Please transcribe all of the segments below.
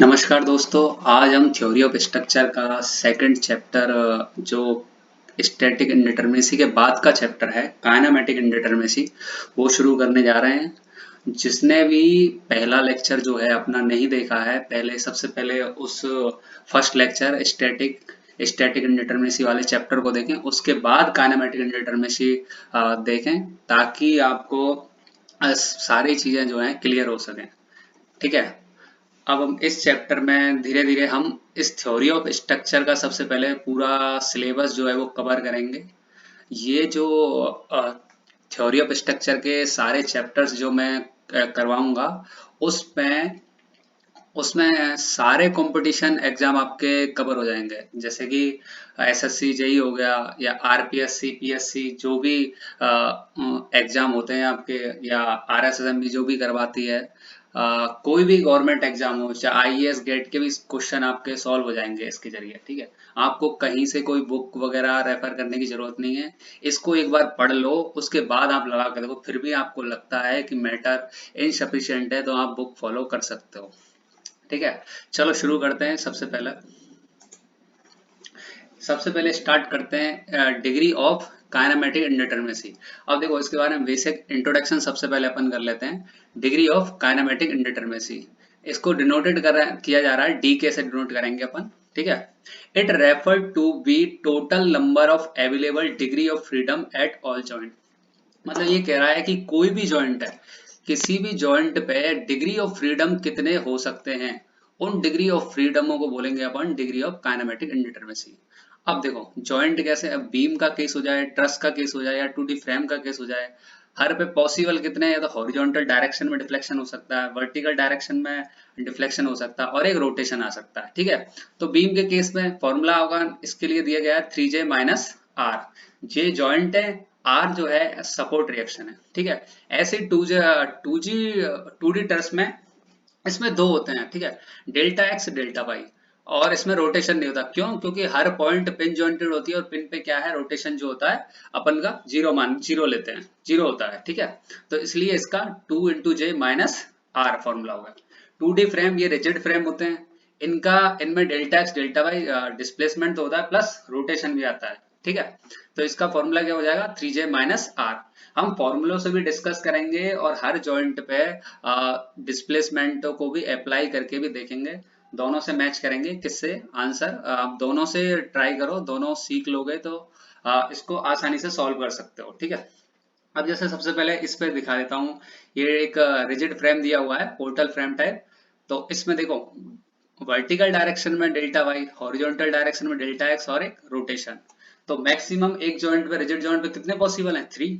नमस्कार दोस्तों। आज हम थ्योरी ऑफ स्ट्रक्चर का सेकंड चैप्टर जो स्टैटिक इंडिटरमिनेसी के बाद का चैप्टर है काइनेमेटिक इंडिटरमिनेसी वो शुरू करने जा रहे हैं। जिसने भी पहला लेक्चर जो है अपना नहीं देखा है, पहले सबसे पहले उस first lecture static static indeterminacy वाले चैप्टर को देखें, उसके बाद काइनेमेटिक इंडिटरमिनेसी देखें, ताकि आपको सारी चीजें जो हैं क्लियर हो सकें। ठीक है। अब हम इस चैप्टर में धीरे धीरे हम इस थ्योरी ऑफ स्ट्रक्चर का सबसे पहले पूरा सिलेबस जो है वो कवर करेंगे। ये जो थ्योरी ऑफ स्ट्रक्चर के सारे चैप्टर्स जो मैं करवाऊंगा, उसमें उसमें सारे कंपटीशन एग्जाम आपके कवर हो जाएंगे, जैसे कि एसएससी जेई हो गया या आरपीएससी पीएससी जो भी एग्जाम होते हैं आपके, या आरएसएसएम जो भी करवाती है, कोई भी गवर्नमेंट एग्जाम हो, चाहे आईएएस गेट के भी क्वेश्चन आपके सॉल्व हो जाएंगे इसके जरिए। ठीक है। आपको कहीं से कोई बुक वगैरह रेफर करने की जरूरत नहीं है। इसको एक बार पढ़ लो, उसके बाद आप लगा कर देखो, फिर भी आपको लगता है कि मैटर इनसफिशिएंट है तो आप बुक फॉलो कर सकते हो। ठीक है। चलो शुरू करते हैं। सबसे पहले स्टार्ट करते हैं डिग्री ऑफ काइनेमेटिक इंडिटरमिनेसी। अब देखो, इसके बारे में बेसिक इंट्रोडक्शन सबसे पहले अपन कर लेते हैं। डिग्री ऑफ काइनेमेटिक इंडिटरमिनेसी, इसको डिनोटेड किया जा रहा है, डी के से डिनोट करेंगे अपन। ठीक है। It refer to be total number of available degree of freedom at all joint. मतलब ये कह रहा है कि कोई भी जॉइंट है, किसी भी जॉइंट पे डिग्री ऑफ फ्रीडम कितने हो सकते हैं, उन डिग्री ऑफ फ्रीडमों को बोलेंगे अपन डिग्री ऑफ काइनेमेटिक इंडिटरमिनेसी। अब देखो, जॉइंट कैसे, अब बीम का केस हो जाए, ट्रस का केस हो जाए, या 2D फ्रेम का केस हो जाए, हर पे पॉसिबल कितने हैं, या तो हॉरिजॉन्टल डायरेक्शन में डिफ्लेक्शन हो सकता है, वर्टिकल डायरेक्शन में डिफ्लेक्शन हो सकता है, और एक रोटेशन आ सकता है। ठीक है। तो बीम के केस में फॉर्मूला होगा, इसके लिए दिया गया है 3J minus R. J joint है, आर जो है सपोर्ट रिएक्शन है। ठीक है। ऐसे टू डी टर्स में इसमें दो होते हैं। ठीक है। डेल्टा एक्स डेल्टा वाई, और इसमें रोटेशन नहीं होता। क्यों? क्योंकि हर पॉइंट पिन जॉइंटेड होती है, और पिन पे क्या है, रोटेशन जो होता है अपन का जीरो लेते हैं, जीरो होता है। ठीक है। तो इसलिए इसका 2 × J माइनस आर फॉर्मूला होगा। 2D फ्रेम, ये रिजिड फ्रेम होते हैं, इनमें delta x delta Y displacement तो होता है, प्लस रोटेशन भी आता है। ठीक है। तो इसका फॉर्मूला क्या हो जाएगा, 3J माइनस आर। हम फॉर्मूलों से भी डिस्कस करेंगे, और हर जॉइंट पे डिस्प्लेसमेंट को भी अप्लाई करके भी देखेंगे, दोनों से मैच करेंगे। किससे आंसर, आप दोनों से ट्राई करो, दोनों सीख लोगे तो इसको आसानी से सॉल्व कर सकते हो। ठीक है। अब जैसे सबसे पहले इस पे दिखा देता हूँ, ये एक रिजिड फ्रेम दिया हुआ है, पोर्टल फ्रेम टाइप। तो इसमें देखो, वर्टिकल डायरेक्शन में डेल्टा वाई, हॉरिजॉन्टल डायरेक्शन में डेल्टा एक्स, और एक रोटेशन। तो मैक्सिमम एक जॉइंट पे, रिजिड जॉइंट पे कितने पॉसिबल हैं, 3।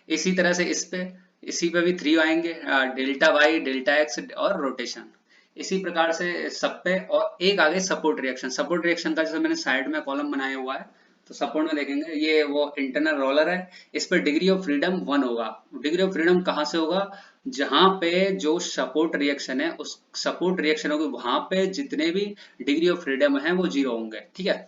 इसी तरह से इसी पे भी 3 आएंगे, डेल्टा वाई डेल्टा एक्स और रोटेशन। इसी प्रकार से सब पे, और एक आगे सपोर्ट रिएक्शन। सपोर्ट रिएक्शन का जैसे मैंने साइड में कॉलम बनाया हुआ है, तो सपोर्ट में देखेंगे, ये वो इंटरनल रोलर है, इस पे डिग्री ऑफ फ्रीडम 1 होगा। डिग्री ऑफ फ्रीडम कहाँ से होगा, जहां पे जो सपोर्ट रिएक्शन है, उस सपोर्ट रिएक्शन होगी, वहां पे जितने भी डिग्री ऑफ फ्रीडम है वो 0 होंगे। ठीक है।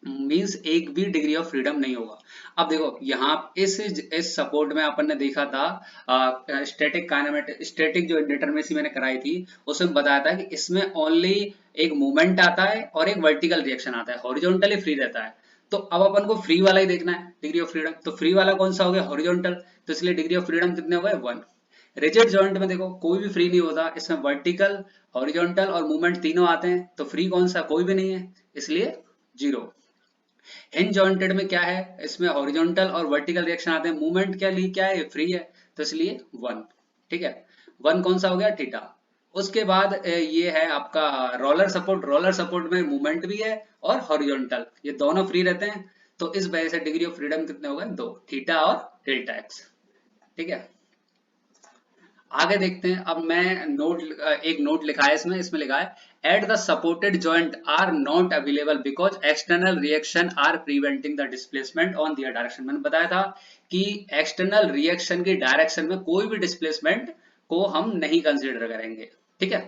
मींस एक भी डिग्री ऑफ फ्रीडम नहीं होगा। अब देखो, यहाँ इस सपोर्ट में अपन ने देखा था, स्टैटिक काइनेमेटिक स्टैटिक जो इंडिटरमिनेसी मैंने कराई थी, उसमें बताया था कि इसमें ओनली एक मूवमेंट आता है और एक वर्टिकल रिएक्शन आता है, हॉरिजॉन्टली फ्री रहता है। तो अब अपन को फ्री वाला ही देखना है, डिग्री ऑफ फ्रीडम। तो फ्री वाला कौन सा हो गया, हॉरिजॉन्टल। तो इसलिए डिग्री ऑफ फ्रीडम कितने हो गए, 1। रिजिड जॉइंट में देखो, कोई भी फ्री नहीं होता, इसमें वर्टिकल, हॉरिजॉन्टल और मूवमेंट तीनों आते हैं, तो फ्री कौन सा, कोई भी नहीं है, इसलिए 0। हिंज जॉइंटेड में क्या है, इसमें हॉरिजॉन्टल और वर्टिकल रिएक्शन आते हैं, मूवमेंट क्या लिए क्या है, फ्री है, तो इसलिए 1। ठीक है। 1 कौन सा हो गया, थीटा। उसके बाद ये है आपका रोलर सपोर्ट। रोलर सपोर्ट में मूवमेंट भी है और हॉरिजॉन्टल, ये दोनों फ्री रहते हैं। तो इस वजह से डिग्री ऑफ फ्रीडम कितने हो गए, 2, थीटा और डेल्टा एक्स। ठीक है। आगे देखते हैं। अब मैं एक नोट लिखा है इसमें इसमें लिखा है, at the supported joint are not available because external reaction are preventing the displacement on their direction. मैंने बताया था कि एक्सटर्नल रिएक्शन की डायरेक्शन में कोई भी डिस्प्लेसमेंट को हम नहीं कंसीडर करेंगे। ठीक है।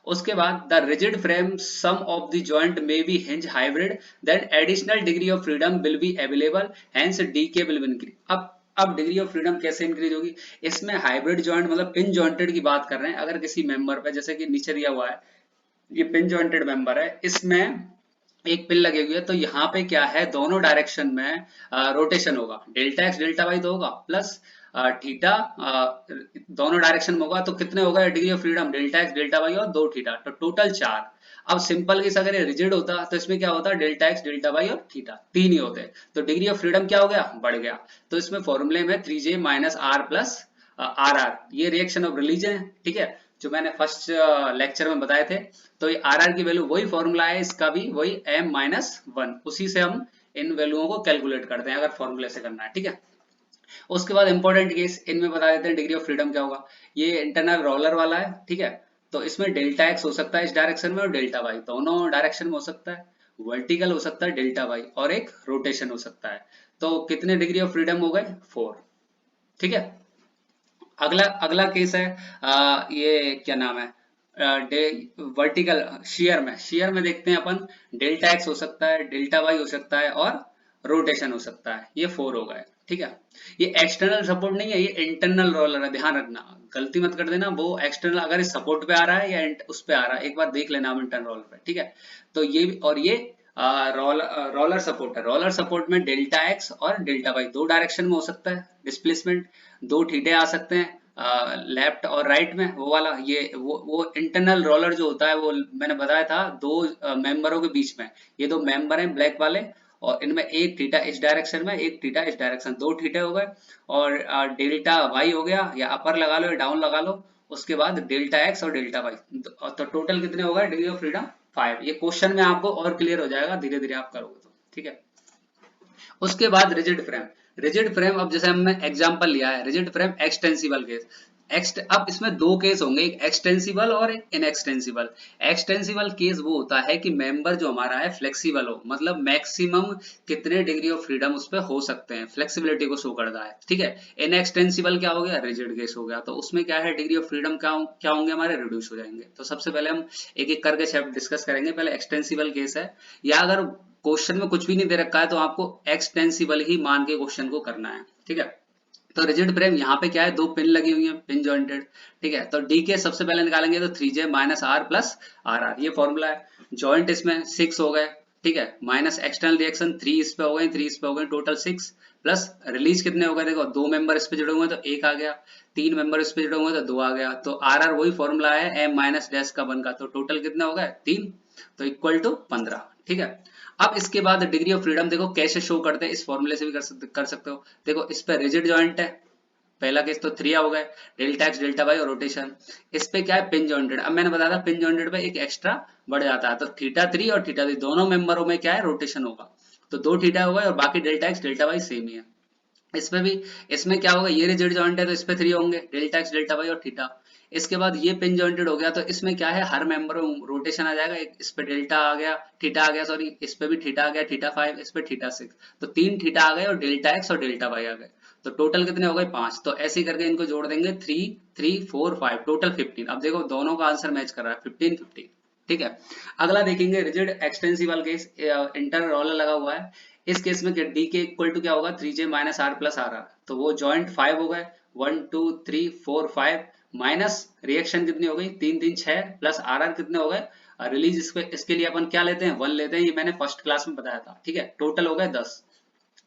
उसके बाद the rigid frame some of the joint may be hinge hybrid, then additional degree of freedom will be available, hence D K will increase. अब डिग्री ऑफ फ्रीडम कैसे इंक्रीज होगी, इसमें हाइब्रिड जॉइंट मतलब पिन जॉइंटेड की बात कर रहे हैं। अगर किसी मेंबर पे, जैसे कि नीचे दिया हुआ है, ये पिन जॉइंटेड मेंबर है, इसमें एक पिन लगी हुई है, तो यहाँ पे क्या है, दोनों डायरेक्शन में रोटेशन होगा, डेल्टा एक्स डेल्टा वाई तो होगा, प्लस थीटा दोनों डायरेक्शन में होगा, तो कितने होगा degree of freedom, delta x delta Y और दो थीटा, तो टोटल चार। अब सिंपल केस अगर ये रिजिड होता तो इसमें क्या होता, डेल्टा एक्स डेल्टा वाई और थीटा तीन ही होते, तो डिग्री ऑफ फ्रीडम क्या हो गया, बढ़ गया। तो इसमें फॉर्मूले में 3j minus R plus R R, ये रिएक्शन ऑफ रिलीजन है, ठीक है, जो मैंने फर्स्ट लेक्चर में बताए थे। तो ये आर आर की वैल्यू वही फॉर्मूला है, इसका भी वही m माइनस वन, उसी से हम इन वैल्यूओं को कैलकुलेट करते हैं अगर फॉर्मूले से करना है, ठीक है। उसके बाद इंपॉर्टेंट केस इनमें बता देते हैं डिग्री ऑफ फ्रीडम क्या होगा। ये इंटरनल रोलर वाला है, ठीक है, तो इसमें डेल्टा एक्स हो सकता है इस डायरेक्शन में और डेल्टा वाई दोनों डायरेक्शन में हो सकता है, वर्टिकल हो सकता है डेल्टा वाई और एक रोटेशन हो सकता है। तो कितने डिग्री ऑफ फ्रीडम हो गए, 4, ठीक है। अगला अगला केस है ये क्या नाम है, वर्टिकल शेयर में देखते हैं अपन, डेल्टा एक्स हो सकता है डेल्टा वाई हो सकता है और रोटेशन हो सकता है, ये 4 हो गए, ठीक है। ये एक्सटर्नल सपोर्ट नहीं है, ये इंटरनल रोलर है, ध्यान रखना, गलती मत कर देना, वो एक्सटर्नल अगर सपोर्ट पे आ रहा है या उस पे आ रहा है, एक बार देख लेना आप इंटरनल रोलर पे, ठीक है। तो ये और ये रोलर सपोर्ट है, रोलर सपोर्ट में डेल्टा एक्स और डेल्टा वाई दो डायरेक्शन में हो सकता है डिस्प्लेसमेंट, दो थीटे आ सकते हैं लेफ्ट और राइट में, वो वाला ये वो इंटरनल रोलर जो होता है, वो मैंने बताया था दो मेंबरों के बीच में, ये दो मेंबर हैं ब्लैक वाले, और इनमें एक थीटा इस डायरेक्शन में एक थीटा इस डायरेक्शन, दो थीटे हो गए, और डेल्टा वाई हो गया, या अपर लगा लो या डाउन लगा लो, उसके बाद डेल्टा एक्स और डेल्टा वाई, तो टोटल कितने हो गए डिग्री ऑफ फ्रीडम 5। ये क्वेश्चन में आपको और क्लियर हो जाएगा धीरे धीरे आप करोगे तो, ठीक है। उसके बाद रिजिड फ्रेम, रिजिड फ्रेम अब जैसे हमने एग्जांपल लिया है रिजिड फ्रेम एक्सटेंसिबल केस, अब इसमें दो केस होंगे, एक एक्सटेंसिबल और एक इनएक्सटेंसिबल। एक्सटेंसिबल केस वो होता है कि मेंबर जो हमारा है फ्लेक्सिबल हो, मतलब मैक्सिमम कितने डिग्री ऑफ फ्रीडम उस पर हो सकते हैं, फ्लेक्सिबिलिटी को शो करता है, ठीक है। इनएक्सटेंसिबल क्या हो गया, रिजिड केस हो गया, तो उसमें क्या है डिग्री ऑफ फ्रीडम क्या होंगे हमारे, रिड्यूस हो जाएंगे। तो सबसे पहले हम एक एक करके डिस्कस करेंगे, पहले एक्सटेंसिबल केस है, या अगर क्वेश्चन में कुछ भी नहीं दे रखा है तो आपको एक्सटेंसिबल ही मान के क्वेश्चन को करना है, ठीक है। तो रिजिड फ्रेम यहाँ पे क्या है, दो पिन लगी हुई है पिन जॉइंटेड, ठीक है। तो डी के सबसे पहले निकालेंगे तो 3j minus R plus R R, ये फॉर्मूला है। जॉइंट इसमें 6 हो गए, ठीक है, माइनस एक्सटर्नल रिएक्शन 3 इस पे हो गए, 3 इस पे हो गए, टोटल 6, प्लस रिलीज कितने हो गए, देखो दो मेंबर इस पे जुड़े हुए हैं तो एक आ गया, तीन मेंबर इस पे जुड़े हुए हैं तो दो आ गया, तो आर आर वही फॉर्मूला है m माइनस डैश का 1 का, तो टोटल कितने हो गए 3, तो इक्वल टू 15, ठीक है। अब इसके बाद डिग्री ऑफ फ्रीडम देखो कैसे शो करते हैं, इस फॉर्मूले से भी कर सकते हो। देखो इस पे रिजिड जॉइंट है, पहला केस तो 3 हो गए, डेल्टा एक्स डेल्टा वाई और रोटेशन। इस पे क्या है पिन जॉइंटेड, अब मैंने बताया था पिन जॉइंटेड पे एक एक्स्ट्रा बढ़ जाता है, तो थीटा 3 और थीटा 3 दोनों मेंबरों में क्या है रोटेशन होगा, तो दो थीटा हो गए और बाकी delta x delta y same ही है। इसमें भी, इसमें क्या होगा, ये रिजिड जॉइंट है तो इस पे 3 होंगे, डेल्टा एक्स डेल्टा वाई और थीटा। इसके बाद ये पिन जॉइंटेड हो गया, तो इसमें क्या है हर मेंबर में रोटेशन आ जाएगा, एक इस पे डेल्टा आ गया, थीटा आ गया, सॉरी इस पे भी थीटा आ गया, थीटा 5, इस पे थीटा 6, तो तीन थीटा आ गए और डेल्टा एक्स और डेल्टा वाई आ गए, तो टोटल कितने हो गए 5। तो ऐसे ही करके इनको जोड़ देंगे 3 3 4 5, टोटल 15। अब देखो दोनों का आंसर मैच कर रहा है 15 15, ठीक है। अगला देखेंगे rigid extensible case, inter roller लगा हुआ है, इस केस में डी के इक्वल टू क्या होगा 3j minus R plus R R, तो वो जॉइंट 5 हो गए, 1 2 3 4 5, माइनस रिएक्शन कितनी हो गई 3 3 6, प्लस आर आर कितने हो गए रिलीज, इसके लिए अपन क्या लेते हैं 1 लेते हैं, ये मैंने फर्स्ट क्लास में बताया था, ठीक है, टोटल हो गए 10।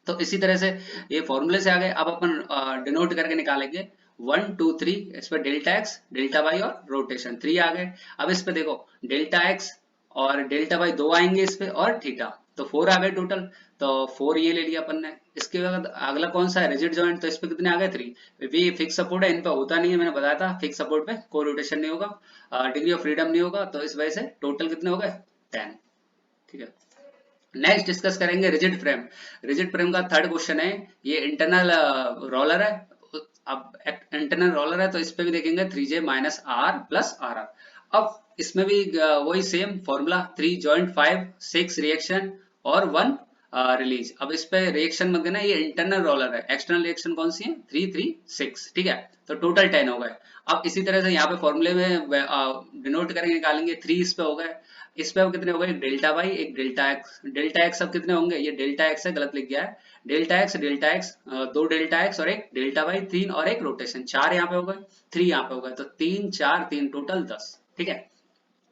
तो इसी तरह से ये फॉर्मूले से आ गए, अब अपन डिनोट करके निकालेंगे 1 2 3, इस पे डेल्टा एक्स डेल्टा वाई और रोटेशन 3 आ गए। अब इस पे देखो डेल्टा एक्स और डेल्टा वाई दो आएंगे इस पे और थीटा, तो 4 आ गए टोटल, तो 4 ये ले लिया अपन ने। इसके बाद अगला कौन सा है रिजिड जॉइंट, तो इस पे कितने आ गए 3, ये फिक्स सपोर्ट है, इन पे होता नहीं है, मैंने बताया था फिक्स सपोर्ट पे कोई रोटेशन नहीं होगा, डिग्री ऑफ फ्रीडम नहीं होगा, तो इस वजह से टोटल कितने हो गए 10, ठीक है। नेक्स्ट डिस्कस करेंगे रिजिड फ्रेम, रिजिड फ्रेम का थर्ड क्वेश्चन है, ये इंटरनल रोलर है, अब इंटरनल रोलर है तो इस पे भी देखेंगे 3j minus R plus R R. अब इसमें भी वही सेम फॉर्मूला 3 जॉइंट 5 6 रिएक्शन और 1 रिलीज। अब इस पे रिएक्शन मत देना, ये इंटरनल रोलर है, एक्सटर्नल रिएक्शन कौन सी है 3 3 6, ठीक है, तो टोटल 10 हो गए। अब इसी तरह से यहाँ पे फॉर्मूले में डिनोट करेंगे निकालेंगे 3 इस पे हो गए, इस पे अब कितने हो गए एक डेल्टा वाई एक डेल्टा एक्स, डेल्टा एक्स अब कितने होंगे, ये डेल्टा एक्स है गलत लिख गया है, डेल्टा एक्स दो डेल्टा एक्स और एक डेल्टा वाई 3 और एक रोटेशन 4 यहाँ पे हो गए, 3 यहाँ पे हो गए, तो 3 4 3 टोटल 10, ठीक है।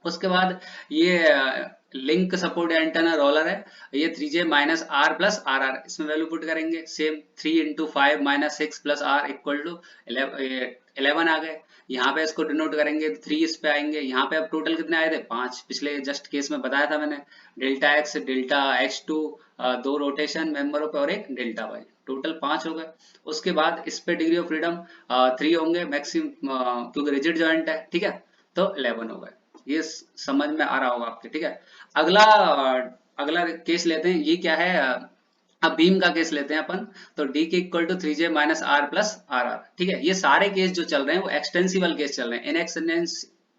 उसके बाद ये लिंक सपोर्ट एंटेना रोलर है, ये 3J minus R plus R R, इसमें वैल्यू पुट करेंगे same 3 × 5 minus 6 plus R equal to 11 आ गए। यहाँ पे इसको डिनोट करेंगे 3 इस पे आएंगे। यहाँ पे अब टोटल कितने आए थे 5, पिछले जस्ट केस में बताया था मैंने, delta x delta x2, 2 rotation मेंबरों पे और एक डेल्टा वाई, टोटल 5 हो गए। उसके बाद इस पे डिग्री ऑफ फ्रीडम 3 होंगे मैक्सिमम, क्योंकि रिजिड जॉइंट है, ठीक है, तो 11 हो गए। ये समझ में आ रहा होगा आपके, ठीक है। अगला अगला केस लेते हैं, ये क्या है, अब बीम का केस लेते हैं अपन। तो D K equal to 3J minus R plus R R, ठीक है। ये सारे केस जो चल रहे हैं वो एक्सटेंसिबल केस चल रहे हैं,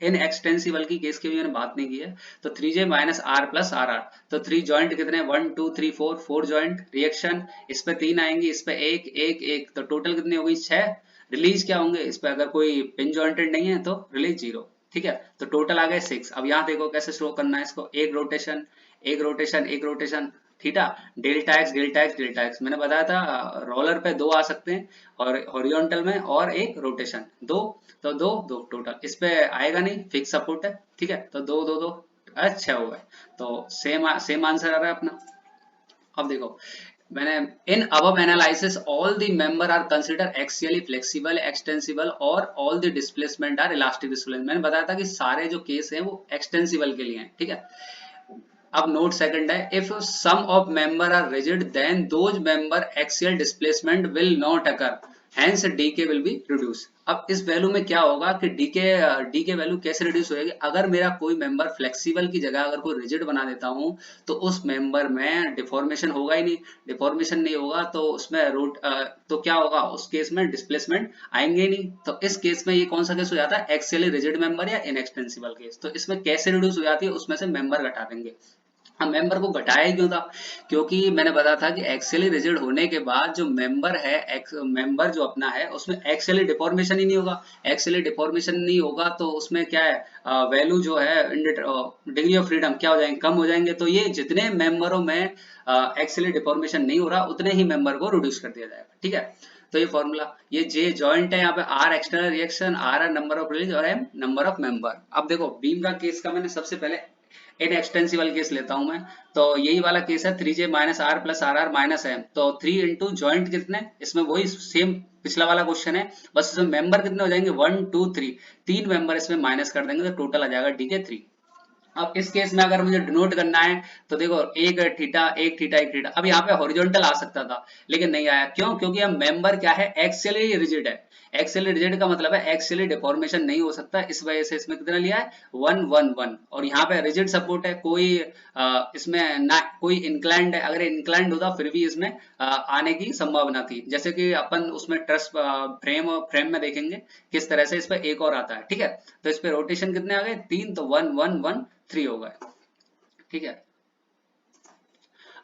इन एक्सटेंसिबल की केस की भी मैंने बात नहीं की है। तो 3J minus R plus R R, तो 3 जॉइंट कितने, 1 2 3 4, 4 जॉइंट रिएक्शन, इस पे 3 आएंगे, इस पे 1 1 1, तो टोटल कितनी हो गई 6। रिलीज क्या होंगे इस पे, अगर कोई पिन जॉइंटेड नहीं है तो रिलीज 0, ठीक है। तो टोटल आ गए 6। अब यहाँ देखो कैसे शो करना है इसको, एक रोटेशन एक रोटेशन एक rotation, theta, delta x delta x delta x, मैंने बताया था रोलर पे 2 आ सकते हैं और हॉरिजॉन्टल में और एक रोटेशन 2, तो 2 2 टोटल, इस पे आएगा नहीं, फिक्स सपोर्ट है, ठीक है। तो 2 2 2 अच्छा हो गए, तो सेम आंसर आ रहा है अपना। अब देखो मैंने, इन above analysis all the member are considered axially flexible extensible और all the displacement are elastic displacement। मैंने बताया था कि सारे जो केस हैं वो extensible के लिए हैं, ठीक है। अब नोट सेकंड है, if some of member are rigid then those member axial displacement will not occur, hence D K will be reduce. अब इस वैल्यू में क्या होगा कि डी के वैल्यू कैसे रिड्यूस होगी, अगर मेरा कोई मेंबर फ्लेक्सिबल की जगह अगर कोई रिजिड बना देता हूं तो उस मेंबर में डिफॉर्मेशन होगा ही नहीं, डिफॉर्मेशन नहीं होगा तो उसमें रूट तो क्या होगा, उस केस में डिस्प्लेसमेंट आएंगे ही नहीं। तो इस केस में ये कौन सा केस हो जाता है, एक्सियली रिजिड मेंबर या इनएक्सटेंसिबल केस। तो इसमें कैसे रिड्यूस हो जाती है, उसमें से मेंबर घटा देंगे। हम मेंबर को घटाया ही क्यों था, क्योंकि मैंने बताया था कि एक्सियली रिजिड होने के बाद जो मेंबर है, मेंबर जो अपना है उसमें एक्सियली डिफॉर्मेशन ही नहीं होगा। एक्सियली डिफॉर्मेशन नहीं होगा तो उसमें क्या है, वैल्यू जो है डिग्री ऑफ फ्रीडम क्या हो जाएंगे, कम हो जाएंगे। तो ये जितने मेंबरों में एक्सियली डिफॉर्मेशन नहीं हो रहा उतने ही मेंबर को रिड्यूस कर दिया जाएगा, ठीक है। तो ये फॉर्मूला, ये जे जॉइंट है, यहाँ पे R external reaction, R number of release और एम नंबर ऑफ मेंबर। अब देखो बीम का केस का मैंने सबसे पहले इन एक्सटेंसिबल केस लेता हूं मैं, तो यही वाला केस है 3J minus R plus R R minus M, तो 3 इंटू ज्वाइंट कितने, इसमें वही सेम पिछला वाला क्वेश्चन है, बस इसमें मेंबर कितने हो जाएंगे 1 2 3, 3 मेंबर इसमें माइनस कर देंगे तो टोटल आ जाएगा डी के 3। अब इस केस में अगर मुझे डिनोट करना है तो देखो एक थीटा एक थीटा एक थीटा, अब यहाँ पे हॉरिजॉन्टल आ सकता था लेकिन नहीं आया, क्यों, क्योंकि अब मेंबर क्या है, एक्सियली रिजिड है। एक्सियली रिजिड का मतलब है एक्सियली डिफॉर्मेशन नहीं हो सकता, इस वजह से इसमें कितना लिया है 1 1 1, और यहाँ पे रिजिड सपोर्ट है, कोई इसमें ना कोई इंक्लाइंड है, अगर इंक्लाइंड होता फिर भी इसमें आने की संभावना थी, जैसे कि अपन उसमें ट्रस फ्रेम में देखेंगे किस तरह से इस पे एक और आता है, ठीक है। तो इस पे रोटेशन कितने आ गए 3, तो 1 1 1 3 हो गए, ठीक है।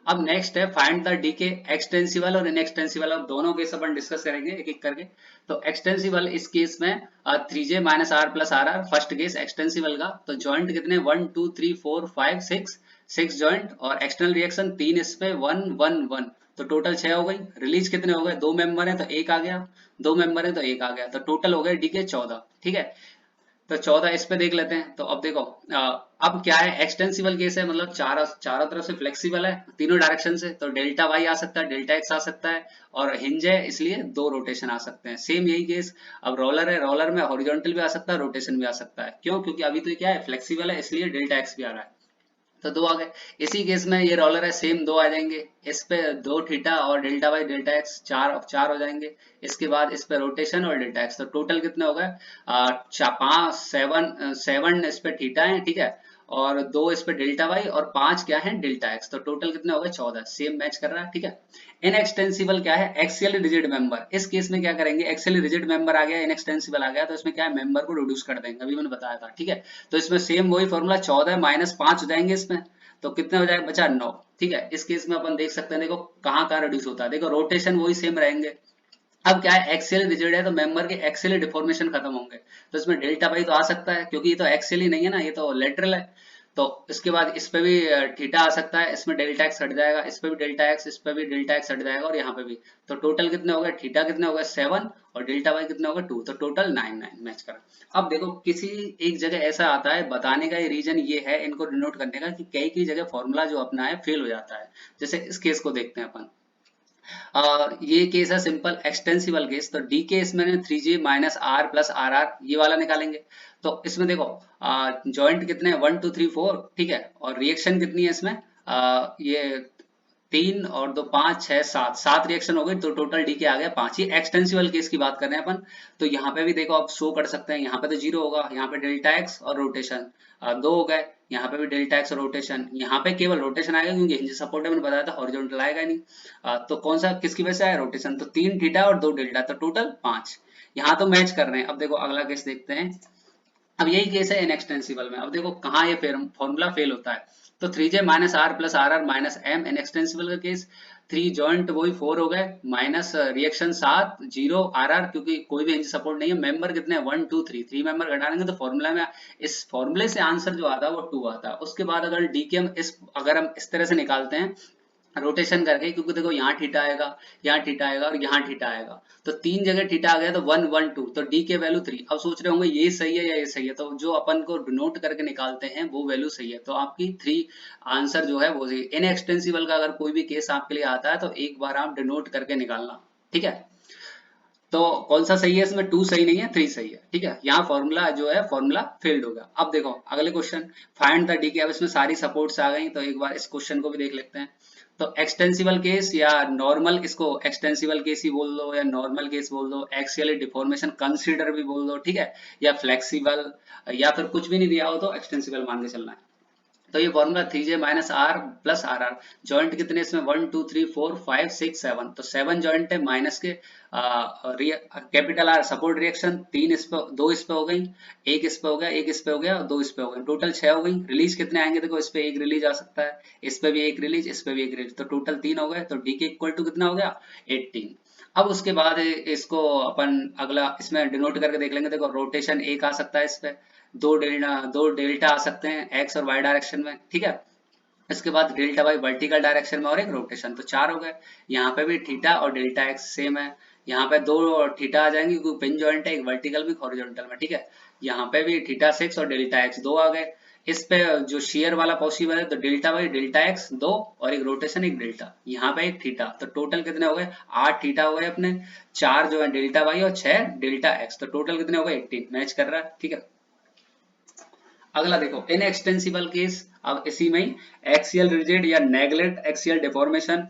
अब नेक्स्ट है फाइंड द डी के एक्सटेंसिबल और इनएक्सटेंसिबल, अब दोनों केस अपन डिस्कस करेंगे एक एक करके। तो एक्सटेंसिबल इस केस में 3J minus R plus R R, first case extensible का, तो जॉइंट कितने 1 2 3 4 5 6, 6 जॉइंट और एक्सटर्नल रिएक्शन 3 इस पे 1 1 1, तो टोटल 6 हो गई। रिलीज कितने हो गए, 2 मेंबर है तो 1 आ गया, 2 मेंबर है तो 1 आ गया, तो टोटल हो गए डी के 14, ठीक है। तो 14 इस पे देख लेते हैं। तो अब देखो अब क्या है, एक्सटेंसिबल केस है, मतलब चारों तरफ से फ्लेक्सिबल है तीनों डायरेक्शन से, तो डेल्टा वाई आ सकता है, डेल्टा एक्स आ सकता है, और हिंज है इसलिए 2 रोटेशन आ सकते हैं। सेम यही केस, अब रोलर है, रोलर में हॉरिजॉन्टल भी आ सकता है, रोटेशन भी आ सकता है, क्यों, क्योंकि अभी तो क्या है फ्लेक्सिबल है इसलिए डेल्टा एक्स भी आ रहा है, तो 2 आ गए। इसी केस में ये रोलर है, सेम 2 आ जाएंगे, इस पे 2 थीटा और डेल्टा बाई डेल्टा एक्स 4 हो जाएंगे। इसके बाद इस पे रोटेशन और डेल्टा एक्स, तो टोटल कितने हो गए 5 7 इस पे थीटा है, ठीक है, और 2 इस पे डेल्टा वाई और 5 क्या है डेल्टा एक्स, तो टोटल कितने हो गए 14, सेम मैच कर रहा है, ठीक है। इनएक्सटेंसिबल क्या है, एक्सियल रिजिड मेंबर, इस केस में क्या करेंगे, एक्सियल रिजिड मेंबर आ गया, इनएक्सटेंसिबल आ गया, तो इसमें क्या है मेंबर को रिड्यूस कर देंगे, अभी मैंने बताया था, ठीक है। तो इसमें सेम वही फॉर्मूला 14 माइनस 5 हो जाएंगे इसमें, तो कितने हो जाएगा बचा 9, ठीक है। इस केस में अपन देख सकते हैं, देखो कहाँ कहाँ रिड्यूस होता है, देखो रोटेशन वही सेम रहेंगे। अब क्या है एक्सियल रिजिड है तो मेंबर के एक्सियल डिफॉर्मेशन खत्म होंगे, तो इसमें डेल्टा बाई तो आ सकता है क्योंकि ये तो एक्सियल ही नहीं है ना, ये तो लेटरल है, तो इसके बाद इस पे भी थीटा आ सकता है, इसमें डेल्टा एक्स हट जाएगा, इस पे भी डेल्टा एक्स, इस पे भी डेल्टा एक्स हट जाएगा और यहाँ पे भी। तो टोटल कितने हो गए, थीटा कितने हो गए 7 और डेल्टा वाई कितने हो गए 2, तो टोटल 9 मैच करा। अब देखो किसी एक जगह ऐसा आता है, बताने का ये रीजन ये है इनको डिनोट करने का कि कई कई जगह फॉर्मूला जो अपना है फेल हो जाता है। जैसे इस केस को देखते हैं अपन। ये केस है सिंपल एक्सटेंसिबल केस। तो डी के इसमें 3j minus R plus R R ये वाला निकालेंगे। तो इसमें देखो जॉइंट कितने 1 2 3 4, ठीक है, और रिएक्शन कितनी है इसमें, ये 3 और 2 5 6 7, 7 रिएक्शन हो गई, तो टोटल डी के आ गया 5। ये एक्सटेंसिबल केस की बात कर रहे हैं अपन। तो यहाँ पे भी देखो आप शो कर सकते हैं, यहाँ पे तो 0 होगा, यहाँ पे डेल्टा एक्स और रोटेशन 2 हो गए, यहाँ पे भी डेल्टा एक्स और रोटेशन, यहाँ पे केवल रोटेशन आएगा क्योंकि हिंज सपोर्ट मैंने बताया था हॉरिजॉन्टल आएगा नहीं। तो कौन सा किसकी वजह से आया, रोटेशन, तो 3 थीटा और 2 डेल्टा, तो टोटल 5। यहाँ तो मैच कर रहे हैं। अब देखो अगला केस देखते हैं। अब यही केस है इनएक्सटेंसिबल में। अब देखो कहाँ ये फॉर्मूला फेल होता है। तो 3j minus R plus R R minus M inextensible का केस। 3 जॉइंट वही 4 हो गए, माइनस रिएक्शन 7 0 आर आर, क्योंकि कोई भी हिंज सपोर्ट नहीं है। मेंबर कितने 1 2 3, 3 मेंबर घटाएंगे तो फॉर्मूला में, इस फॉर्मूले से आंसर जो आता है वो 2 आता है। उसके बाद अगर डी के हम अगर हम इस तरह से निकालते हैं रोटेशन करके, क्योंकि देखो यहाँ थीटा आएगा, यहाँ थीटा आएगा और यहाँ थीटा आएगा, तो 3 जगह थीटा आ गया, तो 1 1 2, तो डी के वैल्यू 3। अब सोच रहे होंगे ये सही है या ये सही है, तो जो अपन को नोट करके निकालते हैं वो वैल्यू सही है, तो आपकी 3 आंसर जो है वो सही। इन एक्सटेंसिबल का अगर कोई भी केस आपके लिए आता है तो एक बार आप डिनोट करके निकालना, ठीक है। तो कौन सा सही है इसमें, 2 सही नहीं है, 3 सही है, ठीक है। यहाँ फॉर्मूला जो है फॉर्मूला फेल्ड होगा। अब देखो अगले क्वेश्चन, फाइंड द डी के। अब इसमें सारी सपोर्ट्स आ गई, तो एक बार इस क्वेश्चन को भी देख लेते हैं। तो एक्सटेंसिबल केस या नॉर्मल, इसको एक्सटेंसिबल केस ही बोल दो या नॉर्मल केस बोल दो, एक्सियल डिफॉर्मेशन कंसीडर भी बोल दो, ठीक है, या फ्लेक्सिबल, या फिर कुछ भी नहीं दिया हो तो एक्सटेंसिबल मान के चलना है। तो ये formula 3j minus R plus R R, joint कितने इसमें 1 2 3 4 5 6 7, तो 7 जॉइंट है, माइनस के कैपिटल आर सपोर्ट रिएक्शन 3 इस पे, 2 इस पे हो गई, एक इस पे हो गया, एक इस पे हो गया, 2 इस पे हो गए, टोटल 6 हो गई। रिलीज कितने आएंगे, देखो इस पे एक रिलीज आ सकता है, इस पे भी एक रिलीज, इस पे भी एक रिलीज, तो टोटल 3 हो गए। तो डी के इक्वल टू कितना हो गया 18। अब उसके बाद इसको अपन अगला इसमें डिनोट करके देख लेंगे। देखो रोटेशन एक आ सकता है इस पे, दो डेल्टा आ सकते हैं एक्स और वाई डायरेक्शन में, ठीक है। इसके बाद डेल्टा वाई वर्टिकल डायरेक्शन में और एक रोटेशन, तो 4 हो गए। यहाँ पे भी थीटा और डेल्टा एक्स सेम है। यहाँ पे 2 थीटा आ जाएंगे क्योंकि पिन जॉइंट है, एक वर्टिकल में हॉरिजॉन्टल में, ठीक है। यहाँ पे भी थीटा 6 और डेल्टा एक्स 2 आ गए। इस पे जो शेयर वाला पॉसिबल है, तो डेल्टा वाई डेल्टा एक्स 2 और एक रोटेशन एक डेल्टा, यहाँ पे एक थीटा, तो टोटल कितने हो गए 8 थीटा हो गए अपने, 4 जो है डेल्टा वाई और 6 डेल्टा एक्स, तो टोटल कितने हो गए 18, मैच कर रहा है, ठीक है। अगला देखो इनएक्सटेंसिबल केस। अब इसी में ही एक्सियल रिजिड या नेगलेक्ट एक्सियल डिफॉर्मेशन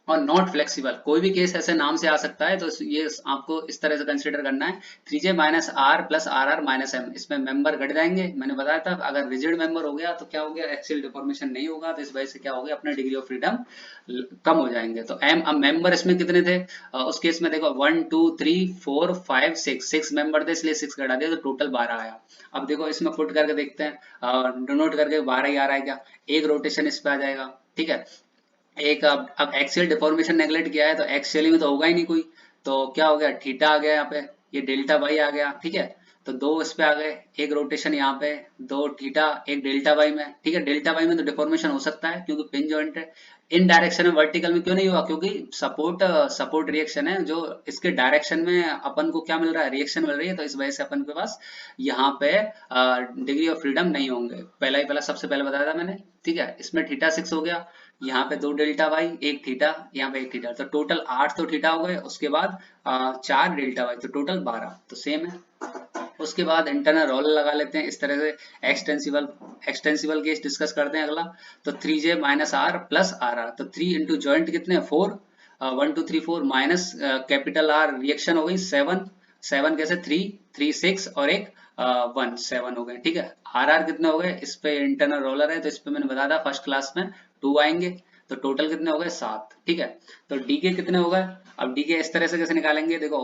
और नॉट फ्लेक्सिबल, कोई भी केस ऐसे नाम से आ सकता है, तो ये आपको इस तरह से कंसीडर करना है। 3j minus R plus R R minus M, इसमें मेंबर घट जाएंगे। मैंने बताया था अगर रिजिड मेंबर हो गया तो क्या हो गया, एक्सियल डिफॉर्मेशन नहीं होगा, तो इस वजह से क्या हो गया अपना डिग्री ऑफ फ्रीडम कम हो जाएंगे। तो एम अब मेंबर इसमें कितने थे, उस केस में देखो 1 2 3 4 5 6 मेंबर थे, इसलिए 6 घटा दिया तो टोटल 12 आया। अब देखो इसमें पुट करके देखते हैं, डोनोट करके 12 ही आ रहा है क्या, एक रोटेशन इस पे आ जाएगा, ठीक है। एक अब एक्सियल डिफॉर्मेशन नेगलेक्ट किया है तो एक्सियल में तो होगा ही नहीं कोई, तो क्या हो गया थीटा आ गया यहाँ पे, ये डेल्टा वाई आ गया, ठीक है। तो 2 इस पे आ गए, एक रोटेशन यहाँ पे, 2 थीटा एक डेल्टा वाई में, ठीक है। डेल्टा वाई में तो डिफॉर्मेशन हो सकता है क्योंकि पिन जॉइंट है। इन डायरेक्शन में वर्टिकल में क्यों नहीं हुआ, क्योंकि सपोर्ट रिएक्शन है, जो इसके डायरेक्शन में अपन को क्या मिल रहा है, रिएक्शन मिल रही है, तो इस वजह से अपन के पास यहाँ पे डिग्री ऑफ फ्रीडम नहीं होंगे। पहला ही पहला सबसे पहले बताया था मैंने, ठीक है। इसमें थीटा 6 हो गया, यहाँ पे 2 डेल्टा वाई एक थीटा, यहाँ पे एक थीटा, तो टोटल 8 तो थीटा हो गए। उसके बाद 4 डेल्टा वाई, तो टोटल 12, तो सेम है। उसके बाद इंटरनल रोल लगा लेते हैं इस तरह से। एक्सटेंसिबल एक्सटेंसिबल केस डिस्कस करते हैं अगला। तो 3j minus R plus R R, तो 3 इंटू जॉइंट कितने 4, 1 2 3 4 माइनस कैपिटल आर रिएक्शन हो गई 7, 7 कैसे 3 3 6 और एक 1 7 हो गए, ठीक है। आर आर कितने हो गए, इस पे इंटरनल रोलर है तो इस पे मैंने बताया था फर्स्ट क्लास में 2 आएंगे, तो टोटल कितने हो गए 7, ठीक है। तो डी के कितने हो गए, अब डी के इस तरह से कैसे निकालेंगे, देखो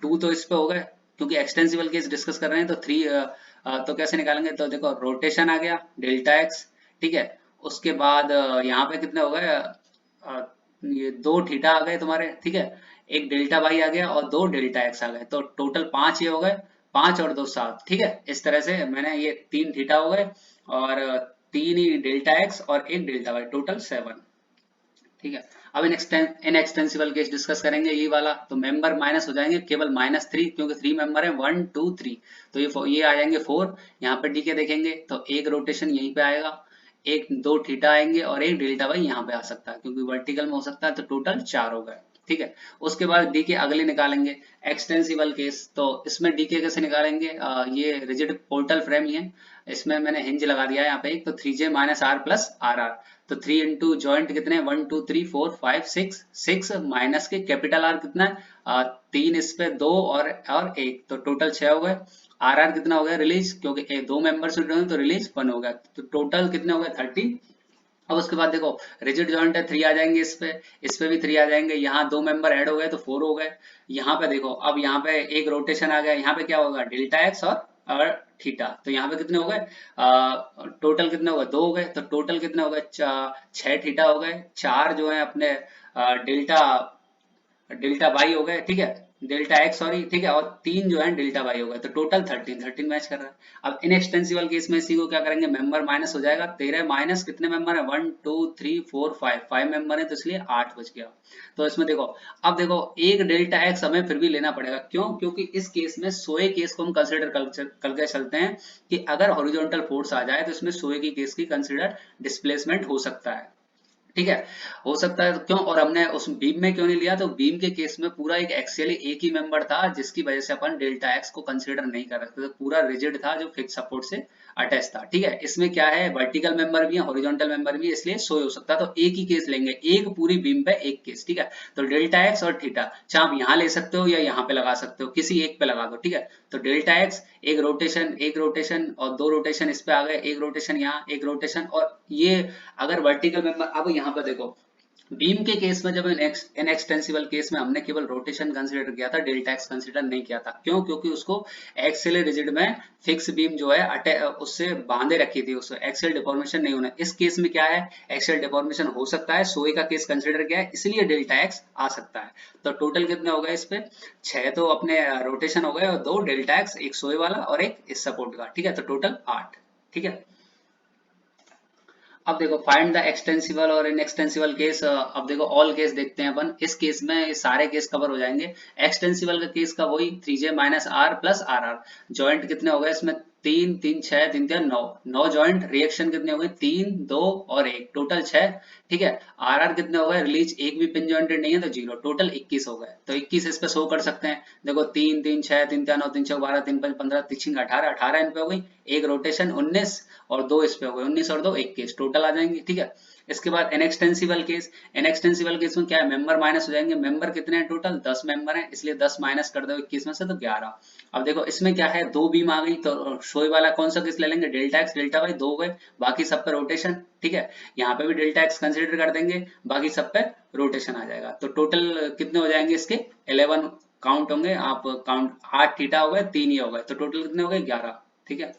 2 तो इस पे हो गए क्योंकि एक्सटेंसिबल केस डिस्कस कर रहे हैं, तो 3 तो कैसे निकालेंगे, तो देखो रोटेशन आ गया डेल्टा एक्स, ठीक है। उसके बाद यहाँ पे कितने हो गए, ये 2 थीटा आ गए तुम्हारे, ठीक है। एक डेल्टा वाई आ गया और 2 डेल्टा एक्स आ गए, तो टोटल 5 ये हो गए, 5 और 2 7, ठीक है। इस तरह से मैंने ये 3 थीटा हो गए और 3 ही डेल्टा एक्स और एक डेल्टा वाई, टोटल 7। ठीक है, अब इनएक्सटेंसिबल केस डिस्कस करेंगे ये वाला। तो मेंबर माइनस हो जाएंगे केवल -3, क्योंकि 3 मेंबर है, 1 2 3, तो ये आ जाएंगे 4। यहाँ पे डी के देखेंगे तो एक रोटेशन यहीं पे आएगा, एक 2 थीटा आएंगे और एक डेल्टा वाई यहाँ पे आ सकता है, क्योंकि वर्टिकल में हो सकता है, तो टोटल 4 हो गए। ठीक है, उसके बाद डी के अगले निकालेंगे एक्सटेंसिबल केस। तो इसमें डी के कैसे निकालेंगे, ये रिजिड पोर्टल फ्रेम ही है, इसमें मैंने हिंज लगा दिया है यहाँ पे एक, तो 3j minus R plus R R. तो 3 इंटू जॉइंट कितने, 1 2 3 4 5 6 माइनस के कैपिटल आर कितना है, 3, इस पे 2 और 1, तो टोटल 6 हो गए। आर आर कितना हो गया रिलीज, क्योंकि 2 मेंबर्स तो रिलीज 1 हो गया, तो टोटल कितने हो गए 30। अब उसके बाद देखो रिजिड जॉइंट है, 3 आ जाएंगे इस पे भी 3 आ जाएंगे, यहाँ 2 मेंबर ऐड हो गए तो 4 हो गए। यहाँ पे देखो, अब यहाँ पे एक रोटेशन आ गया, यहाँ पे क्या होगा डेल्टा एक्स और थीटा, तो यहाँ पे कितने हो गए, टोटल कितने हो गए 2 हो गए, तो टोटल कितने हो गए 6 थीटा हो गए, 4 जो है अपने डेल्टा डेल्टा वाई हो गए। ठीक है, डेल्टा एक्स सॉरी, ठीक है, और 3 जो है डेल्टा वाई हो गए, तो टोटल 13 मैच कर रहा है। अब इनएक्सटेंसिबल केस में इसी को क्या करेंगे, मेंबर माइनस हो जाएगा, 13 माइनस कितने मेंबर है, 1 2 3 4 5 मेंबर है, तो इसलिए 8 बच गया। तो इसमें देखो, अब देखो एक डेल्टा एक्स हमें फिर भी लेना पड़ेगा, क्यों, क्योंकि इस केस में सोए केस को हम कंसिडर करके चलते हैं कि अगर हॉरिजॉन्टल फोर्स आ जाए तो इसमें सोए की केस की कंसिडर डिस्प्लेसमेंट हो सकता है। ठीक है, हो सकता है, तो क्यों, और हमने उस बीम में क्यों नहीं लिया, तो बीम के केस में पूरा एक एक्सियली एक ही मेंबर था, जिसकी वजह से अपन डेल्टा एक्स को कंसीडर नहीं कर सकते, तो पूरा रिजिड था जो फिक्स सपोर्ट से अटैच था। ठीक है, इसमें क्या है, वर्टिकल मेंबर भी है, हॉरिजॉन्टल मेंबर भी है, इसलिए सोए हो सकता है, तो एक ही केस लेंगे, एक पूरी बीम पे एक केस। ठीक है, तो डेल्टा एक्स और थीटा, चाहे आप यहाँ ले सकते हो या यहाँ पे लगा सकते हो, किसी एक पे लगा दो। ठीक है, तो डेल्टा एक्स एक रोटेशन और 2 रोटेशन इस पे आ गए, एक रोटेशन यहाँ, एक रोटेशन, और ये अगर वर्टिकल मेंबर, अब यहाँ पे देखो बीम के केस में जब इनएक्सटेंसिबल केस में हमने केवल रोटेशन कंसीडर किया था, डेल्टा एक्स कंसीडर नहीं किया था, क्यों, क्योंकि उसको एक्सियल रिजिड में फिक्स बीम जो है उससे बांधे रखी थी, उससे एक्सियल डिफॉर्मेशन नहीं होना। इस केस में क्या है, एक्सियल डिफॉर्मेशन हो सकता है, सोए का केस कंसीडर किया है, इसलिए डेल्टा एक्स आ सकता है। तो टोटल कितने हो गए इस पे, 6 तो अपने रोटेशन हो गए और 2 डेल्टा एक्स, एक सोए वाला और एक इस सपोर्ट का। ठीक है, तो टोटल 8। ठीक है, अब देखो फाइंड द एक्सटेंसिबल और इनएक्सटेंसिबल केस। अब देखो ऑल केस देखते हैं अपन, इस केस में ये सारे केस कवर हो जाएंगे। एक्सटेंसिबल का केस का वही 3j minus R plus R R. Joint कितने हो गए इसमें, 3 3 6 3 3 9 9 जॉइंट। रिएक्शन कितने हो गए, 3 2 और 1, टोटल 6। ठीक है, आर आर कितने हो गए, रिलीज एक भी पिन जॉइंटेड नहीं है तो 0, टोटल 21 हो गए। तो 21 इस पे शो कर सकते हैं, देखो 3 3 6 3 9 3 6 12 3 5 15 3 18 18 इन पे हो गई, एक रोटेशन 19 और 2 इस पे हो गए, 19 और 2 21, टोटल आ जाएंगे। ठीक है, इसके बाद इनएक्सटेंसिबल केस। इनएक्सटेंसिबल केस में क्या है, मेंबर माइनस हो जाएंगे, मेंबर कितने हैं टोटल 10 मेंबर हैं, इसलिए 10 माइनस कर दो 21 में से तो 11। अब देखो इसमें क्या है, 2 बीम आ गई, तो शोए वाला कौन सा केस ले लेंगे, डेल्टा एक्स डेल्टा वाई, 2 गए, बाकी सब पे रोटेशन। ठीक है, यहाँ पे भी डेल्टा एक्स कंसिडर कर देंगे, बाकी सब पे रोटेशन आ जाएगा, तो टोटल कितने हो जाएंगे इसके 11 काउंट होंगे, आप काउंट 8 थीटा हो गए, 3 ही हो गए, तो टोटल कितने हो गए 11। ठीक है,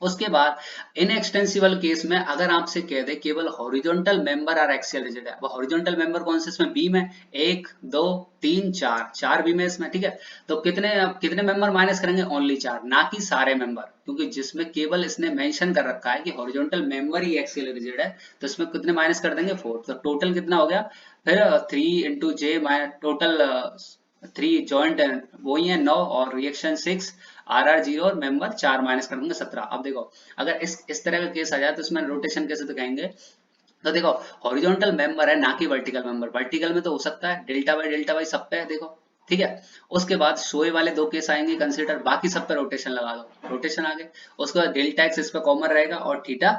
उसके बाद इनएक्सटेंसिबल केस में अगर आपसे कह दे केवल हॉरिजॉन्टल मेंबर और एक्सियल रिजिड है, अब हॉरिजॉन्टल मेंबर कौन से इसमें बीम है, 1 2 3 4 4 बीम है इसमें। ठीक है, तो कितने कितने मेंबर माइनस करेंगे, ओनली 4, ना कि सारे मेंबर, क्योंकि जिसमें केवल इसने मेंशन कर रखा है कि हॉरिजॉन्टल मेंबर ही एक्सियल रिजिड है, तो इसमें कितने माइनस कर देंगे 4, तो टोटल कितना हो गया फिर 3 इंटू जे, टोटल 3 जॉइंट वही है 9 और रिएक्शन 6, आर आर 0 और मेंबर 4 माइनस कर देंगे 17। अब देखो अगर इस तरह का केस आ जाए तो इसमें रोटेशन कैसे दिखाएंगे, तो देखो हॉरिजॉन्टल मेंबर है ना कि वर्टिकल मेंबर, वर्टिकल में तो हो सकता है डेल्टा बाई सब पे है देखो। ठीक है, उसके बाद शोए वाले 2 केस आएंगे कंसीडर, बाकी सब पे रोटेशन लगा दो, रोटेशन आ गए। उसके बाद डेल्टा एक्स इस पे कॉमन रहेगा और थीटा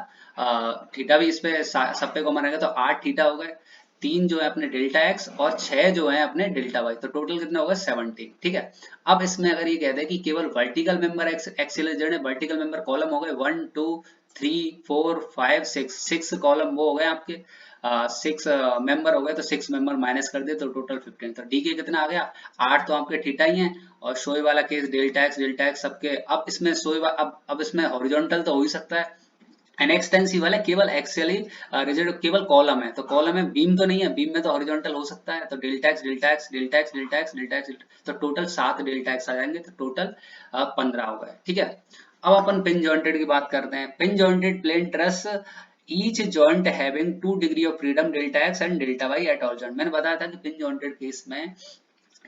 थीटा भी इस पे सब पे कॉमन रहेगा, तो 8 थीटा हो गए, 3 जो है अपने डेल्टा एक्स और 6 जो है अपने डेल्टा वाई, तो टोटल कितना होगा 70। ठीक है, अब इसमें अगर ये कहते हैं कि केवल वर्टिकल मेंबर एक्सियल है, वर्टिकल मेंबर कॉलम हो गए 1 2 3 4 5 6 कॉलम वो हो गए आपके, 6 मेंबर हो गए, तो 6 मेंबर माइनस कर दे तो टोटल 15, तो डी के कितना आ गया 8, तो आपके थीटा ही है, और शोए वाला केस डेल्टा एक्स सबके। अब इसमें अब इसमें हॉरिजॉन्टल तो हो ही सकता है, एक्सटेंसिबल है, केवल एक्सियल ही रिजिड केवल कॉलम है, तो कॉलम में बीम तो नहीं है, बीम में तो हॉरिजॉन्टल हो सकता है, तो delta x delta x delta x delta x delta x, तो टोटल 7 डेल्टा एक्स आ जाएंगे, तो टोटल 15 हो गए। ठीक है, अब अपन पिन जॉइंटेड की बात करते हैं। Pin jointed plane truss each joint having 2 degree of freedom delta X and delta Y at all joint. मैंने बताया था कि पिन जॉइंटेड केस में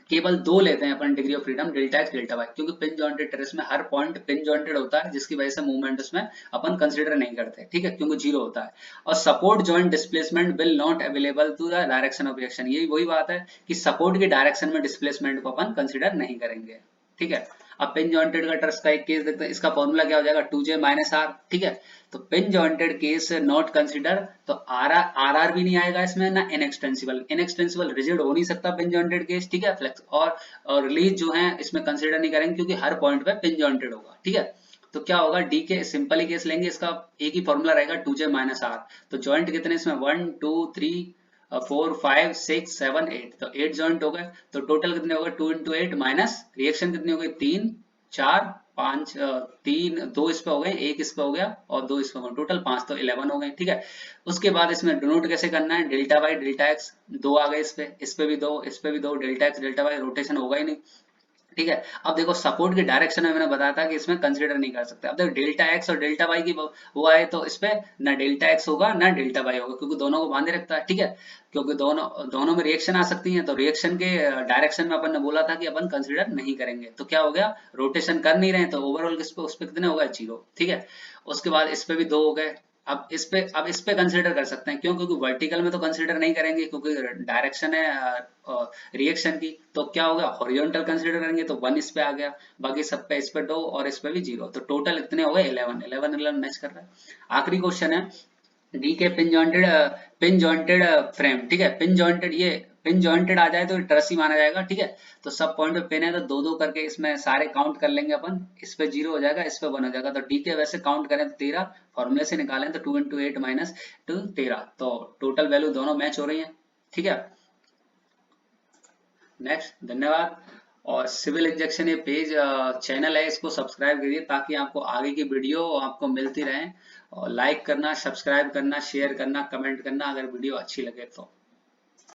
केवल दो लेते हैं अपन degree of freedom delta x delta y, क्योंकि पिन जॉइंटेड ट्रेस में हर पॉइंट पिन जॉइंटेड होता है, जिसकी वजह से मूवमेंट उसमें अपन कंसीडर नहीं करते, ठीक है, क्योंकि जीरो होता है। और support joint displacement will not available to the direction of reaction, यही वही बात है कि सपोर्ट के डायरेक्शन में डिस्प्लेसमेंट को अपन कंसिडर नहीं करेंगे, ठीक है। अब पिन जॉइंटेड का ट्रस का एक केस देखते हैं, इसका फॉर्मूला क्या हो जाएगा 2j माइनस आर, ठीक है। तो pin jointed case not consider, तो आर भी नहीं आएगा इसमें, ना इनएक्सटेंसिबल, इनएक्सटेंसिबल रिजिड हो नहीं सकता पिन जॉइंटेड केस, ठीक है। फ्लेक्स और रिलीज जो है इसमें कंसिडर नहीं करेंगे, क्योंकि हर पॉइंट पे पिन जॉइंटेड होगा, ठीक है। तो क्या होगा, डी के सिंपल ही केस लेंगे, इसका एक ही फॉर्मूला रहेगा 2j माइनस आर। तो जॉइंट कितने इसमें 1 2 3 4 5 6 7 8, तो 8 जॉइंट हो गए। तो टोटल कितने हो गए 2 इंटू 8 माइनस रिएक्शन कितनी हो गई 3 4 5 3 2 इस पे हो गए, एक इस पे हो गया और दो इस पे हो गए, टोटल 5, तो 11 हो गए, ठीक है। उसके बाद इसमें डिनोट कैसे करना है, डेल्टा वाई डेल्टा एक्स, दो आ गए इस पे भी दो, इस पे भी दो, delta x delta y, rotation होगा ही नहीं, ठीक है। अब देखो सपोर्ट के डायरेक्शन में मैंने बताया था कि इसमें कंसीडर नहीं कर सकते। अब देखो डेल्टा एक्स और डेल्टा वाई की वो आए तो इस पे ना डेल्टा एक्स होगा ना डेल्टा वाई होगा, क्योंकि दोनों को बांधे रखता है, ठीक है। क्योंकि दोनों दोनों में रिएक्शन आ सकती है, तो रिएक्शन के डायरेक्शन में अपन ने बोला था कि अपन कंसीडर नहीं करेंगे, तो क्या हो गया, रोटेशन कर नहीं रहे, तो ओवरऑल किस पे उस पे कितने हो गए 0, ठीक है। उसके बाद इस पे भी दो हो गए। अब इस पे कंसीडर कर सकते हैं, क्यों, क्योंकि वर्टिकल में तो कंसीडर नहीं करेंगे, क्योंकि डायरेक्शन है रिएक्शन की, तो क्या होगा हॉरिजॉन्टल कंसीडर करेंगे, तो 1 इस पे आ गया, बाकी सब पे इस पे 2 और इस पे भी 0, तो टोटल इतने हो गए 11 11 11 मैच कर रहा है। आखिरी क्वेश्चन है डी के पिन जॉइंटेड फ्रेम, ठीक है। पिन जॉइंटेड आ जाए तो ट्रस ही माना जाएगा, ठीक है। तो सब पॉइंट पे पिन है, तो दो दो करके इसमें सारे काउंट कर लेंगे अपन, इस पे 0 हो जाएगा, इस पे 1 हो जाएगा, तो डी के वैसे काउंट करें तो 13, फॉर्मूले से निकालें तो 2 इंटू 8 माइनस 2 13, तो टोटल वैल्यू दोनों मैच हो रही है, ठीक है। नेक्स्ट, धन्यवाद। और सिविल इंजेक्शन ये पेज चैनल है, इसको सब्सक्राइब करिए ताकि आपको आगे की वीडियो आपको मिलती रहे। और लाइक करना, सब्सक्राइब करना, शेयर करना, कमेंट करना अगर वीडियो अच्छी लगे तो।